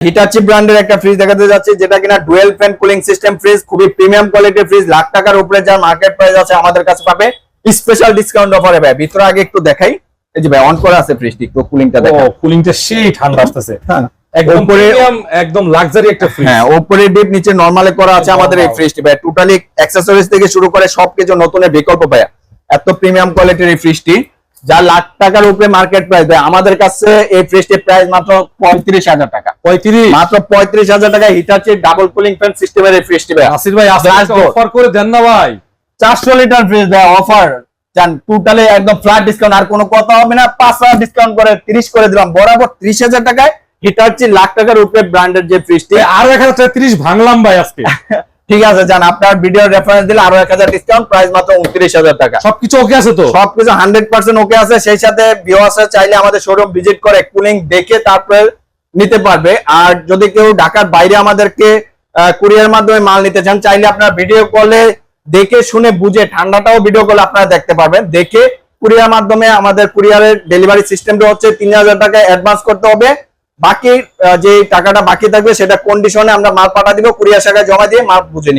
Hitachi ব্র্যান্ডের একটা fridge দেখাতে যাচ্ছি, যেটা কিনা dual fan cooling system fridge, খুবই প্রিমিয়াম কোয়ালিটির ফ্রিজ। লাখ টাকার উপরে যার মার্কেট প্রাইস আছে আমাদের কাছে পাবে স্পেশাল ডিসকাউন্ট অফারে। ভাই ভিতরে আগে একটু দেখাই, এই যে ভাই অন করা আছে ফ্রিজটি, একটু কুলিংটা দেখো। কুলিংটা সেই ঠান্ডা আসতেছে, হ্যাঁ একদম প্রিমিয়াম, একদম লাক্সারি একটা ফ্রিজ। হ্যাঁ, উপরে ডিপ নিচে নরমালে করা আছে আমাদের এই ফ্রিজটি ভাই। টোটালি অ্যাকসেসরিজ থেকে শুরু করে সবকিছু নতুনের বিকল্প ভাই। এত প্রিমিয়াম কোয়ালিটির এই ফ্রিজটি, যা লাখ টাকার উপরে মার্কেট প্রাইস ভাই, আমাদের কাছে এই ফ্রিজটির প্রাইস মাত্র 35,000 টাকা। 35 মাত্র 35,000 টাকা হিটাচি ডাবল কুলিং ফ্যান সিস্টেমের এই ফ্রিজটি ভাই। নাসির ভাই অফার করে দেন না ভাই। 400 লিটার ফ্রিজ ভাই, অফার জান টোটালি একদম ফ্ল্যাট ডিসকাউন্ট, আর কোনো কথা হবে না। 5,000 ডিসকাউন্ট করে 30 করে দিলাম, বরাবর 30,000 টাকায় হিটাচি লাখ টাকার উপরে ব্র্যান্ডের যে ফ্রিজটি। আর 1030 ভাঙলাম ভাই আজকে। ঠিক আছে জান, আপনার ভিডিও রেফারেন্স দিলে আরো 1000 ডিসকাউন্ট, প্রাইস মাত্র 29,000 টাকা। সবকিছু ওকে আছে তো? সবকিছু 100% ওকে আছে। সেই সাথে ভিউয়ার্সরা চাইলে আমাদের শোরুম ভিজিট করে কুলিং দেখে তারপরে নিতে পারবে। আর যদি কেউ ঢাকার বাইরে আমাদেরকে কুরিয়ার মাধ্যমে মাল নিতে চান, চাইলে আপনার ভিডিও কলে দেখে শুনে বুঝে ঠান্ডাটাও ভিডিও কলে আপনারা দেখতে পারবেন। দেখে কুরিয়ার মাধ্যমে, আমাদের কুরিয়ারের ডেলিভারি সিস্টেমটা হচ্ছে 3,000 টাকা অ্যাডভান্স করতে হবে। বাকি যে টাকাটা বাকি থাকবে সেটা কন্ডিশনে আমরা মাল পাঠা দিব, কুরিয়ার শাখায় জমা দিয়ে মাল বুঝে নিই।